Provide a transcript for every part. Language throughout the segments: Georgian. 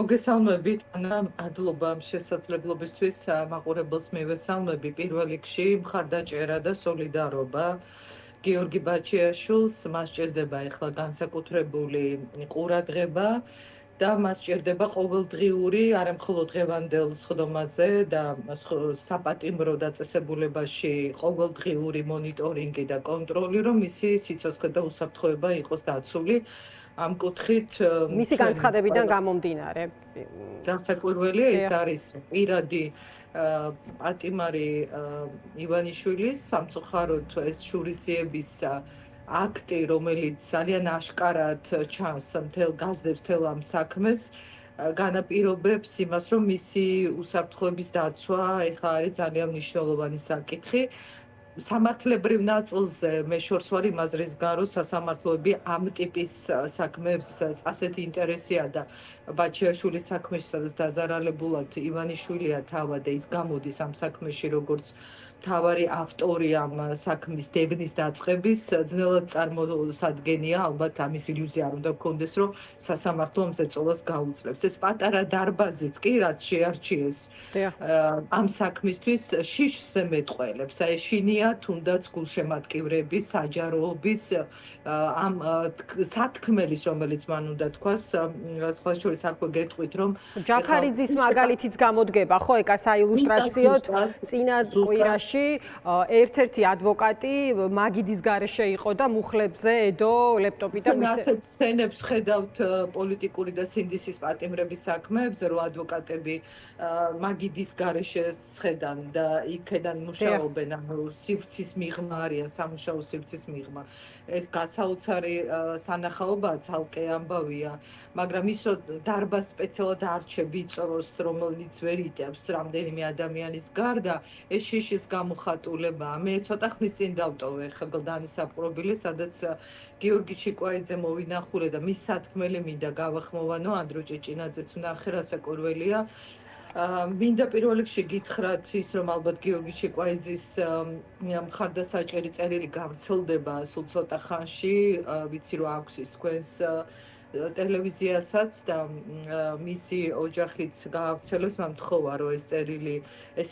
მოგესალმებით, ანა, მადლობა ამ შესაძლებლობისთვის მაყურებელს მივესალმები. პირველ რიგში მხარდაჭერა და სოლიდარობა გიორგი ბაჩიაშვილს, მას სჭირდება ახლა განსაკუთრებული ყურადღება და მას სჭირდება ყოველდღიური, არა მხოლოდ დღევანდელ სხდომაზე და საპატიმრო დაწესებულებაში ყოველდღიური მონიტორინგი და კონტროლი, რომ მისი სიცოცხლე და უსაფრთხოება იყოს დაცული. ამ კუთხით მისი განცხადებიდან გამომდინარე განსაკუთრებელია ეს არის პირადი პატიმარი ივანიშვილის სამწუხაროდ ეს შურისძიების აქტი, რომელიც ძალიან აშკარად ჩანს გაზდებს მთელ ამ საქმეს, განაპირობებს იმას, რომ მისი უსაფრთხოების დაცვა ეხლა არის ძალიან მნიშვნელოვანი საკითხი. სამართლებრივ ნაწილზე მე შორს ვარ იმ აზრის გარო, სასამართლოები ამ ტიპის საქმეებს ასეთი ინტერესია და ბაჩიაშვილის საქმეში, სადაც დაზარალებულად ივანიშვილია თავად და ის გამოდის ამ საქმეში როგორც მთავარი ავტორი ამ საქმის დევნის დაწყების, ძნელად წარმოსადგენია, ალბათ ამის ილუზია არ უნდა გქონდეს, რომ სასამართლო ამ ზეწოლას გაუძლებს. ეს პატარა დარბაზიც კი, რაც შეარჩიეს ამ საქმისთვის, შიშზე მეტყველებს. აი შინია თუნდაც გულშემატკივრების, საჯაროობის, ამ სათქმელის, რომელიც მან უნდა თქვას, სხვა შორის აქვე გეტყვით, რომ ჯახარიძის მაგალითიც გამოდგება, ხო, ეკა საილუსტრაციოდ წინა კვირაში ერთ-ერთი ადვოკატი მაგიდის გარეშე იყო და მუხლებზეედო ლეპტოპი და ასეთ სცენებს ხედავთ პოლიტიკური და სინდისის პატიმრების საქმეებზე, რომ ადვოკატები მაგიდის გარეშე სხედან და იქედან მუშაობენ, ანუ სივრცის მიღმა არიან, სამუშაო სივრცის მიღმა. ეს გასაოცარი სანახაობაა, ცალკე ამბავია, მაგრამ ის დარბაზ სპეციალად არჩევ ვიწროს, რომელიც ვერ იტევს რამდენიმე ადამიანის გარდა, ეს შიშის გამოხატულებაა. მე ცოტა ხნის წინ დავტოვე ხელგდანის საპყრობილე, სადაც გიორგი ჩიკვაიძე მოვინახულე და მის სათქმელი მინდა გავახმოვანო, ანდრო ჭეჭინაძეც ვნახე, რასაკურველია. მინდა პირველ რიგში გითხრათ ის, რომ ალბათ გიორგი ჩიკვაიძის მხარდასაჭერი წერილი გავრცელდება სულ ცოტა ხანში, ვიცი რომ აქვს ის თქვენს ტელევიზიასაც და მისი ოჯახიც გაავრცელებს, მომთხოვა რომ ეს წერილი, ეს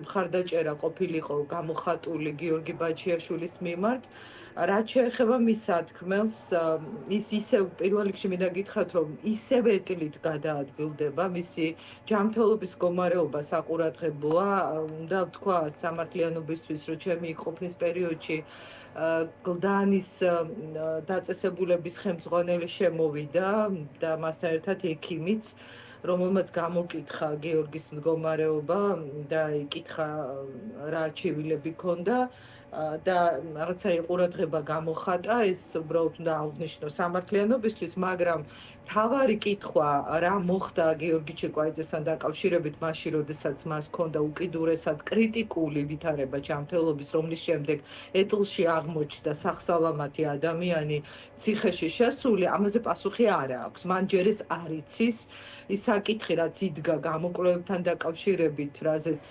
მხარდაჭერა ყოფილიყო გამოხატული გიორგი ბაჩიაშვილის მიმართ. რაც შეეხება მის სათქმელს, ის ისევ პირველ რიგში მინდა გითხრათ, რომ ისევ ეტლით გადაადგილდება, მისი ჯანმრთელობის მდგომარეობა საყურადღებოა, უნდა ვთქვა სამართლიანობისთვის, რომ ჩემი ყოფნის პერიოდში გლდანის დაწესებულების ხელმძღვანელი შემოვიდა და მასთან ერთად ექიმიც, რომელმაც გამოკითხა გიორგის მდგომარეობა და იკითხა რა ჩივილები ჰქონდა და რაღაცა ყურადღება გამოხატა, ეს უბრალოდ უნდა აღვნიშნო სამართლიანობისთვის, მაგრამ თავარი კითხვა რა მოხდა გიორგი ჩიკვაიძესთან დაკავშირებით მაშინ, როდესაც მას ჰქონდა უკიდურესად კრიტიკული ვითარება ჯანმრთელობის, რომლის შემდეგ ეტლში აღმოჩნდა სახსალამათი ადამიანი ციხეში შესული, ამაზე პასუხი არ აქვს. მან ჯერ ეს არ იცის, ის საკითხი რაც იდგა გამოკვლევებთან დაკავშირებით, რაზეც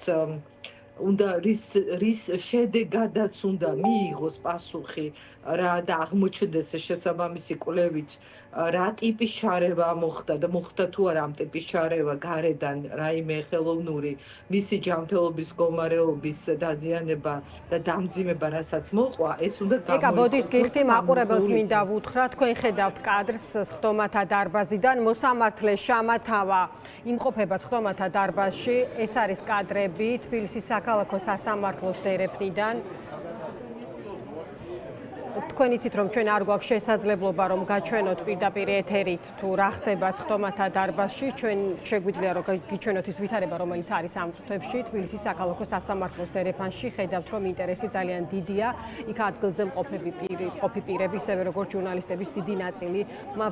უნდა რის შედეგადაც უნდა მიიღოს პასუხი რა და აღმოჩნდეს შესაბამისი კვლევით რა ტიპის შარევა მოხდა და მოხდა თუ არა ამ ტიპის შარევა გარედან რაიმე ხელოვნური მისი ჯანმრთელობის მდგომარეობის დაზიანება და დამძიმება რასაც მოყვა, ეს უნდა ეკა ბოდის გიხდი მაყურებელს მინდა ვუთხრა, თქვენ ხედავთ კადრს სხდომათა დარბაზიდან, მოსამართლე შამათავა იმყოფება სხდომათა დარბაზში, ეს არის კადრები თბილისის საქალაქო სასამართლოს დერეფნიდან. თქვენ იცით რომ ჩვენ არ გვაქვს შესაძლებლობა რომ გაჩვენოთ პირდაპირ ეთერით თუ რა ხდება სხდომათა დარბაზში, ჩვენ შეგვიძლია რომ გიჩვენოთ ის ვითარება რომელიც არის ამ წუთებში თბილისის საქალაქო სასამართლოს დერეფანში. ხედავთ რომ ინტერესი ძალიან დიდია, იქ ადგილზე მყოფი პირები, ისევე როგორც ჟურნალისტების დიდი ნაწილი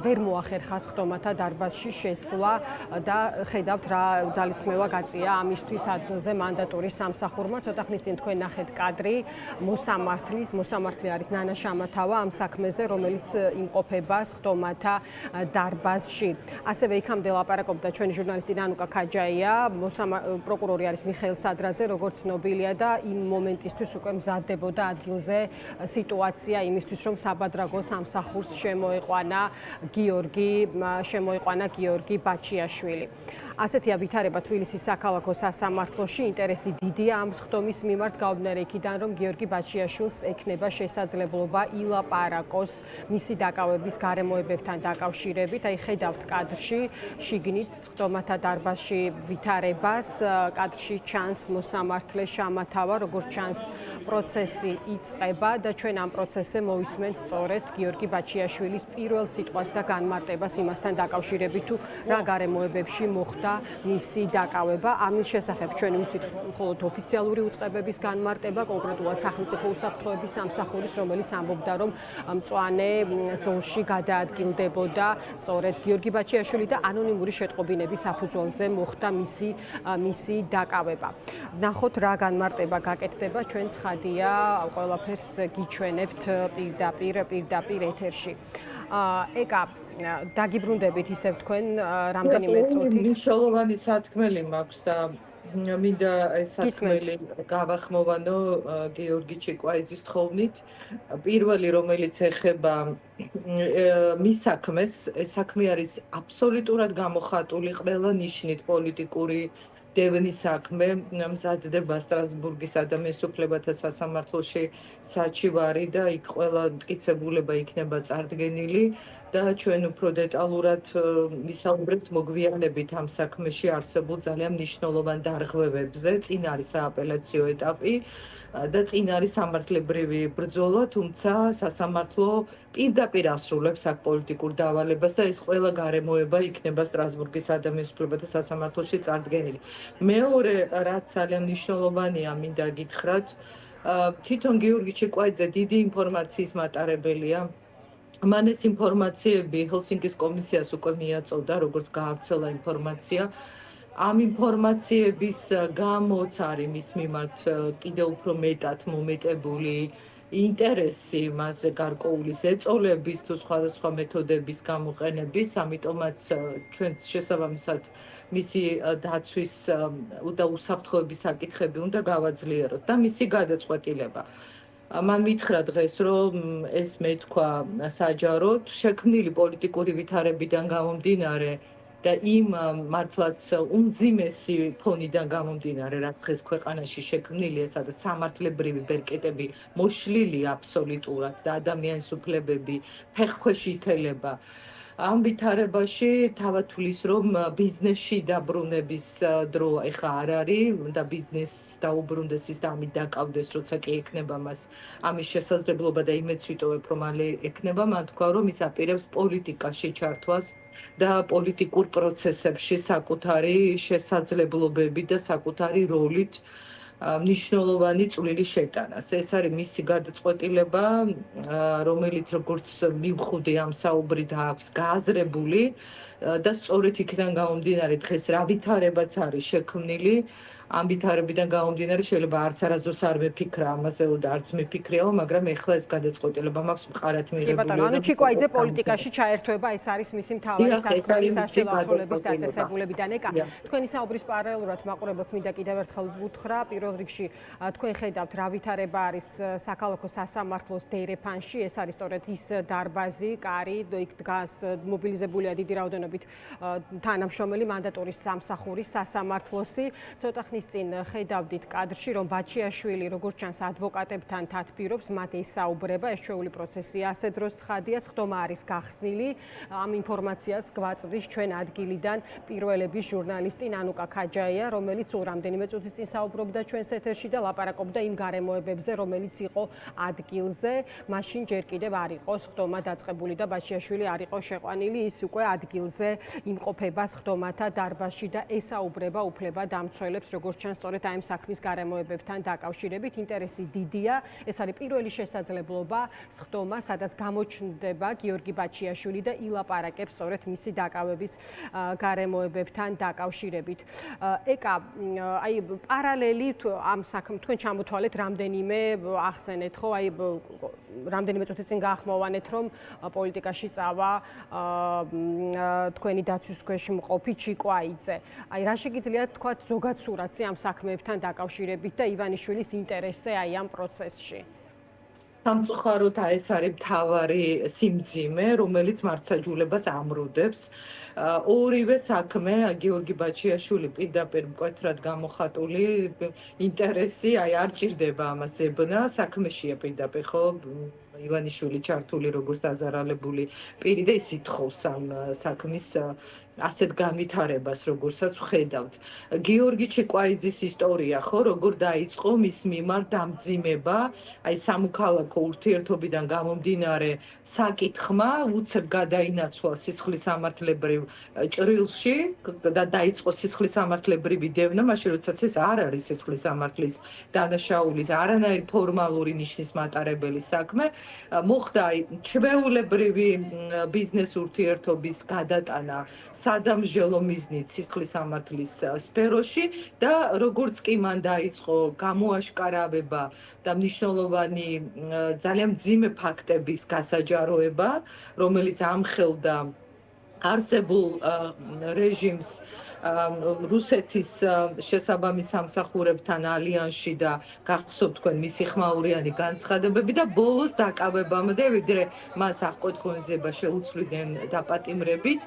ვერ მოახერხა სხდომათა დარბაზში შესვლა და ხედავთ რა ძალისხმევა გაწია ამისთვის ადგილზე მანდატურის სამსახურმა. ცოტა ხნის წინ თქვენ ნახეთ კადრი მოსამართლე არის ნანა შამათავა ამ საქმეზე, რომელიც იმყოფება სხდომათა დარბაზში. ასევე იქამდე ლაპარაკობდა ჩვენი ჟურნალისტი ნანუკა ქაჯაია, პროკურორი არის მიხეილ სადრაძე, როგორც ცნობილია და იმ მომენტისთვის უკვე მზადდებოდა ადგილზე სიტუაცია იმისთვის, რომ საბადრაგო სამსახურს შემოეყვანა გიორგი ბაჩიაშვილი. ასეთია ვითარება თბილისის საქალაქო სასამართლოში. ინტერესი დიდია ამ სხდომის მიმართ, გაუდინარე იქიდან, რომ გიორგი ბაჩიაშვილს ექნება შესაძლებლობა ილაპარაკოს მისი დაკავების გარემოებებთან დაკავშირებით. აი ხედავთ კადრში შიგნით სხდომათა დარბაზში ვითარებას, კადრში ჩანს მოსამართლე შამათავა, როგორც ჩანს პროცესი იწყება და ჩვენ ამ პროცესზე მოვისმენთ სწორედ გიორგი ბაჩიაშვილის პირველ სიტყვას და განმარტებას იმასთან დაკავშირებით, თუ რა გარემოებებში მოხდა მისი დაკავება. ამის შესახებ ჩვენ ვიცით მხოლოდ ოფიციალური უწყებების განმარტება, კონკრეტულად სახელმწიფო უსაფრთხოების სამსახურის, რომელიც ამბობდა, რომ მწვანე ზოლში გადაადგილდებოდა სწორედ გიორგი ბაჩიაშვილი და ანონიმური შეტყობინების საფუძველზე მოხდა მისი დაკავება. ნახოთ რა განმარტება გაკეთდება, ჩვენ ცხადია ყველაფერს გიჩვენებთ პირდაპირ ეთერში. ეკა დაგიბრუნდებით ისევ თქვენ რამდენიმე წუთით. მნიშვნელოვანი სათქმელი მაქვს და მინდა ეს სათქმელი გავახმოვანო გიორგი ჩიკვაიძის თხოვნით. პირველი, რომელიც ეხება მის საქმეს, ეს საქმე არის აბსოლუტურად გამოხატული ყველა ნიშნით პოლიტიკური დევნის საქმე. მზადდება სტრასბურგის ადამიანის უფლებათა სასამართლოში საჩივარი და იქ ყველა მტკიცებულება იქნება წარდგენილი. და ჩვენ უფრო დეტალურად ვისაუბრებთ მოგვიანებით ამ საქმეში არსებულ ძალიან მნიშვნელოვან დარღვევებზე. წინ არის სააპელაციო ეტაპი და წინ არის სამართლებრივი ბრძოლა, თუმცა სასამართლო პირდაპირ ასრულებს აქ პოლიტიკურ დავალებას და ეს ყველა გარემოება იქნება სტრასბურგის ადამიანის უფლებათა სასამართლოში წარდგენილი. მეორე, რაც ძალიან მნიშვნელოვანია, მინდა გითხრათ, თვითონ გიორგი ჩიკვაიძე დიდი ინფორმაციის მატარებელია. მან ეს ინფორმაციები ჰელსინკის კომისიას უკვე მიაწოდა, როგორც გაავრცელა ინფორმაცია. ამ ინფორმაციების გამოც არის მის მიმართ კიდევ უფრო მეტად მომეტებული ინტერესი მასზე გარკვეული ზეწოლების თუ სხვადასხვა მეთოდების გამოყენების, ამიტომაც ჩვენ შესაბამისად მისი დაცვის და უსაფრთხოების საკითხები უნდა გავაძლიეროთ და მისი გადაწყვეტილება. მან მითხრა დღეს, რომ ეს მეთქვა საჯაროდ შექმნილი პოლიტიკური ვითარებიდან გამომდინარე და იმ მართლაც უმძიმესი ფონიდან გამომდინარე, რაც დღეს ქვეყანაში შექმნილია, სადაც სამართლებრივი ბერკეტები მოშლილია აბსოლუტურად და ადამიანის უფლებები ფეხქვეშ ითელება. ამ ვითარებაში თავად თulis, რომ ბიზნესში დაბრუნების დრო ეხა არ არის და ბიზნესს დაუბრუნდეს ის და ამით დაკავდეს, როცა კი ექნება მას ამის შესაძლებლობა და იმეც ვიტოვებ, რომ მალე ექნება, მან თქვა, რომ ის აპირებს პოლიტიკაში ჩართვას და პოლიტიკურ პროცესებში საკუთარი შესაძლებლობებით და საკუთარი როლით მნიშვნელოვანი წვლილი შეტანას. ეს არის მისი გადაწყვეტილება, რომელიც როგორც მივხვდი ამ საუბრით აქვს გააზრებული და სწორედ იქიდან გამომდინარე დღეს რა ვითარებაც არის შექმნილი. ამ ვითარებიდან გამომდინარე შეიძლება არც არასდროს არ მეფიქრა ამაზე და არც მეფიქრიაო, მაგრამ ეხლა ეს გადაწყვეტილება მაქვს მყარად მიღებული. კი ბატონო, ანუ ჩიკვაიძე პოლიტიკაში ჩაერთვება, ეს არის მისი მთავარი საქმის სასწავლებლების დაწესებულებიდან. ეკა, თქვენი საუბრის პარალელურად მაყურებელს მინდა კიდევ ერთხელ ვუთხრა, პირველ რიგში თქვენ ხედავთ რა ვითარება არის საქალაქო სასამართლოს დერეფანში, ეს არის სწორედ ის დარბაზი, კარი, იქ დგას მობილიზებულია დიდი რაოდენობით თანამშრომელი მანდატურის სამსახურის სასამართლოსი. ცოტა ხნის წინ ხედავდით კადრში, რომ ბაჩიაშვილი როგორც ჩანს ადვოკატებთან თათბირობს, მათ ესაუბრება, ეს ჩვეული პროცესია, ასე დროს ცხადია, სხდომა არის გახსნილი. ამ ინფორმაციას გვაწვდის ჩვენ ადგილიდან პირველების ჟურნალისტი ნანუკა ქაჯაია, რომელიც რამდენიმე წუთის წინ საუბრობდა ჩვენს ეთერში და ლაპარაკობდა იმ გარემოებებზე, რომელიც იყო ადგილზე. მაშინ ჯერ კიდევ არ იყო სხდომა დაწყებული და ბაჩიაშვილი არ იყო შეყვანილი, ის უკვე ადგილზე იმყოფება სხდომათა დარბაზში და ესაუბრება უფლებადამცველებს, როგორც ჩანს, სწორედ ამ საქმის გარემოებებთან დაკავშირებით. ინტერესი დიდია, ეს არის პირველი შესაძლებლობა სხდომა, სადაც გამოჩნდება გიორგი ბაჩიაშვილი და ილაპარაკებს სწორედ მისი დაკავების გარემოებებთან დაკავშირებით. ეკა, აი პარალელი ამ საქმე თქვენ ჩამოთვალეთ რამდენიმე ახსენეთ, ხო? აი რამდენიმე წუთის წინ გაახმოვანეთ, რომ პოლიტიკაში წავა თქვენი დაცვის ქვეშ მყოფი ჩიკვაიძე. აი რა შეგიძლიათ თქვათ ზოგად სურათი ამ საქმეებთან დაკავშირებით და ივანიშვილის ინტერესზე აი ამ პროცესში? სამწუხაროდ ეს არის მთავარი სიმძიმე, რომელიც მართლმსაჯულებას ამრუდებს. ორივე საქმე, გიორგი ბაჩიაშვილი პირდაპირ მკვეთრად გამოხატული ინტერესი, არ ჭირდება ამას ზებნა, საქმეშია პირდაპირ, ხო? ივანიშვილი ჩართული როგორც დაზარალებული პირი და ის ითხოვს ამ საქმის ასეთ განვითარებას, როგორცაც ვხედავთ. გიორგი ჩიკვაიძის ისტორია, ხო, როგორ დაიწყო მის მიმართ დამძიმება, აი სამოქალაქო ურთიერთობიდან გამომდინარე საკითხმა, უცებ გადაინაცვლა სისხლისამართლებრივ ჭრილში და დაიწყო სისხლისამართლებრივი დევნა, მაშინ როდესაც ეს არ არის სისხლისამართლის დანაშაულის არანაირი ფორმალური ნიშნის მატარებელი საქმე, მოხდა ჩვეულებრივი ბიზნეს ურთიერთობის გადატანა სადამსჯელო მიზნით სისხლისამართლის სფეროში და როგორც კი მან დაიწყო გამოაშკარავება და მნიშვნელოვანი ძალიან მძიმე ფაქტების გასაჯაროება, რომელიც ამხელდა არსებულ რეჟიმს რუსეთის შესაბამის სამსახურებთან ალიანსში და გახსოვთ თქვენ მისი ხმაურიანი განცხადებები და ბოლოს დაკავებამდე, ვიდრე მას აღკვეთქონიზება შეუცვლიდნენ დაპატიმრებით,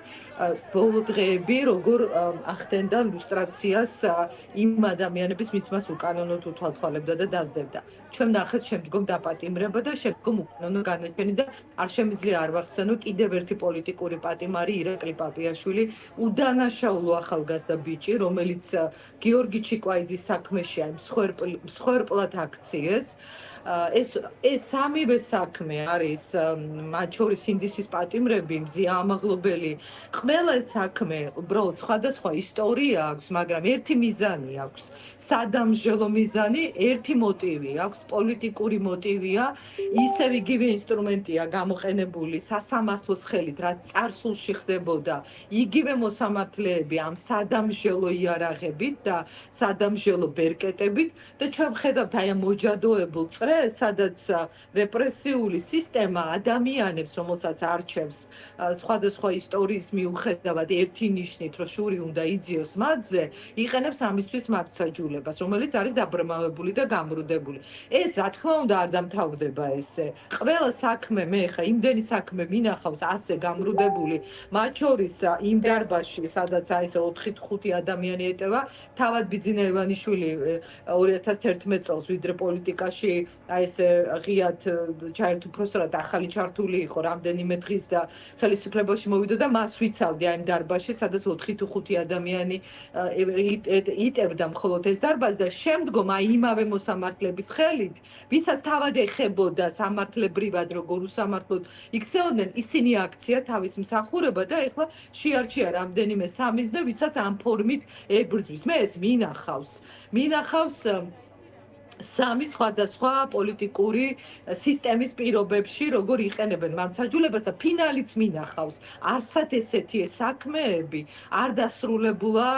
ბოლო დღეები როგორ ახდენდა ლუსტრაციას იმ ადამიანების, ვინც მას უკანონოდ უთვალთვალებდა და დაძდებდა. ჩვენ ნახეთ შემდგომ დაპატიმრება და შემდგომ უკანონო განაჩენი და არ შემიძლია არ ვახსენო კიდევ ერთი პოლიტიკური პატიმარი ირაკლი პაპიაშვილი, უდანაშაულო ახალგაზრდა ბიჭი, რომელიც გიორგი ჩიკვაიძის საქმეში მსხვერპლად აქციეს. ეს სამივე საქმე არის მათ შორის ინდისის პატიმრები, მზია ამაღლობელი. ყველა საქმე უბრალოდ სხვადასხვა ისტორია აქვს, მაგრამ ერთი მიზანი აქვს. სადამსჯელო მიზანი, ერთი მოტივი აქვს, პოლიტიკური მოტივია, ისევ იგივე ინსტრუმენტია გამოყენებული სასამართლოს ხელით, რაც წარსულში ხდებოდა, იგივე მოსამართლეები ამ სადამსჯელო იარაღებით და სადამსჯელო ბერკეტებით და ჩვენ ვხედავთ აი ამ მოჯადოებულ სადაც რეპრესიული სისტემა ადამიანებს, რომელსაც არჩევს სხვადასხვა ისტორიის მიუხედავად ერთი ნიშნით, რომ შური უნდა იძიოს მათზე, იყენებს ამისთვის მართლმსაჯულებას, რომელიც არის დაბრმავებული და გამრუდებული. ეს, რა თქმა უნდა, არ დამთავრდება ესე. ყველა საქმე, მე ხა იმდენი საქმე მინახავს ასე გამრუდებული, მათ შორის იმ დარბაზში, სადაც აი ეს 4-5 ადამიანი ეტევა, თავად ბიძინა ივანიშვილი 2011 წელს ვიდრე პოლიტიკაში აი ეს ღიად ჩაერთ უფროსწორად ახალი ჩართული იყო რამდენიმე დღის და ხელისუფლებაში მოვიდა და მას ვიცავდი აი იმ დარბაზში, სადაც 4 თუ 5 ადამიანი იტევდა მხოლოდ ეს დარბაზი და შემდგომ აი იმავე მოსამართლეების ხელით, ვისაც თავად ეხებოდა სამართლებრივად როგორ უსამართლოდ იქცეოდნენ, ისინი აქცია თავის მსახურება და ეხლა შეარჩია რამდენიმე სამიზნე, ვისაც ამ ფორმით ებრძვის. მე ეს მინახავს სამი სხვადასხვა პოლიტიკური სისტემის პირობებში, როგორ იყენებენ მართლმსაჯულებას და ფინალიც მინახავს. არსად ესეთი საქმეები არ დასრულებულა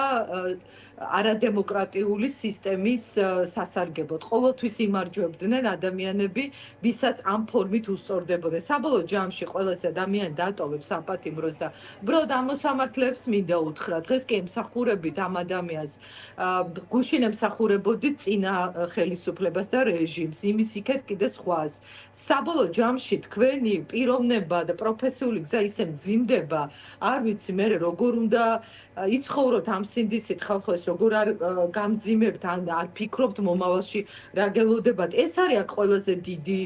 არადემოკრატიული სისტემის სასარგებლოდ. ყოველთვის იმარჯვებდნენ ადამიანები, ვისაც ამ ფორმით უსწორდებოდნენ. საბოლოო ჯამში ყველა ეს ადამიანი დატოვებს საპატიმროს და უბრალოდ ამ მოსამართლეებს მინდა უთხრა. დღეს კი ემსახურებით ამ ადამიანს, გუშინ ემსახურებოდით წინა ხელისუფლებას და რეჟიმს, იმის იქეთ კიდე სხვას. საბოლოო ჯამში თქვენი პიროვნება და პროფესიული გზა ისე მძიმდება, არ ვიცი მე როგორ უნდა იცხოვროთ ამ სინდისით ხალხო, ეს როგორ არ გამძიმებთ, არ ფიქრობთ მომავალში რა გელოდებათ. ეს არის აქ ყველაზე დიდი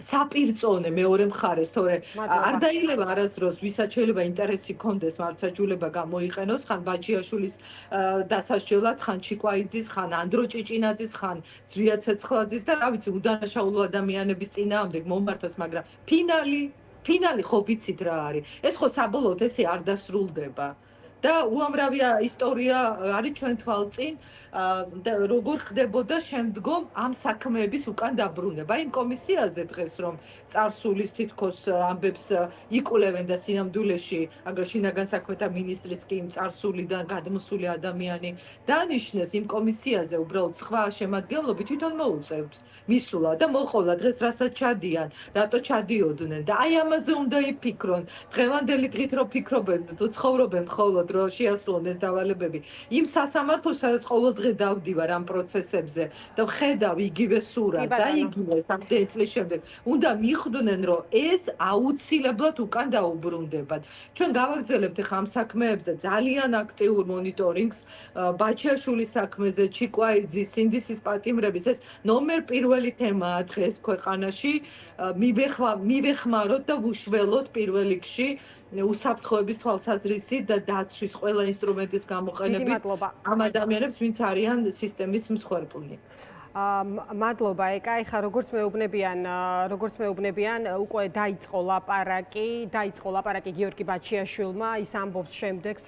საპირწონე მეორე მხარეს, თორე არ დაილევა არასდროს, ვისაც შეიძლება ინტერესი ქონდეს მართლმსაჯულება გამოიყენოს, ხან ბაჩიაშვილის დასასჯელად, ხან ჩიკვაიძის, ხან ანდრო ჭიჭინაძის, ხან ზვია ცეცხლაძის და რა ვიცი, უდანაშაულო ადამიანების წინააღმდეგ მომართოს, მაგრამ ფინალი ხო ვიცით რა არის. ეს ხო საბოლოოდ ესე არ დასრულდება. და უამრავი ისტორია არის ჩვენ თვალწინ და როგორ ხდებოდა შემდგომ ამ საქმეების უკან დაბრუნება. იმ კომისიაზე დღეს რომ წარსულის თითქოს ამბებს იკვლევენ და სინამდვილეში აგრეთვე შინაგან საქმეთა მინისტრიც კი იმ წარსულიდან გადმოსული ადამიანი დანიშნეს იმ კომისიაზე უბრალოდ სხვა შემადგენლობით თვითონ მოუწევთ მისვლა და მოყოლა დღეს რასაც ჩადიან, რატო ჩადიოდნენ და აი ამაზე უნდა იფიქრონ. დღევანდელი დღით რო ფიქრობენ, თუ ცხოვრობენ მხოლოდ რო შეასრულონ ეს დავალებები, იმ სასამართლოს სადაც ყოველდღე დავდივარ ამ პროცესებზე და ვხედავ იგივე სურათს, აი იგივე რამდენი წლის შემდეგ, უნდა მიხვდნენ, რომ ეს აუცილებლად უკან დაუბრუნდებათ. ჩვენ გავაგრძელებთ ახლა ამ საქმეებზე ძალიან აქტიურ მონიტორინგს, ბაჩიაშვილის საქმეზე, ჩიკვაიძის, სინდისის პატიმრების ეს ნომერ პირველი თემაა დღეს ქვეყანაში. მივეხმაროთ და ვუშველოთ პირველ რიგში უსაფრთხოების თვალსაზრისით და დაცვის ყველა ინსტრუმენტის გამოყენებით ამ ადამიანებს, ვინც არიან სისტემის მსხვერპლნი. მადლობა ეკა, ეხლა როგორც მეუბნებიან, უკვე დაიწყო ლაპარაკი გიორგი ბაჩიაშვილმა, ის ამბობს შემდეგს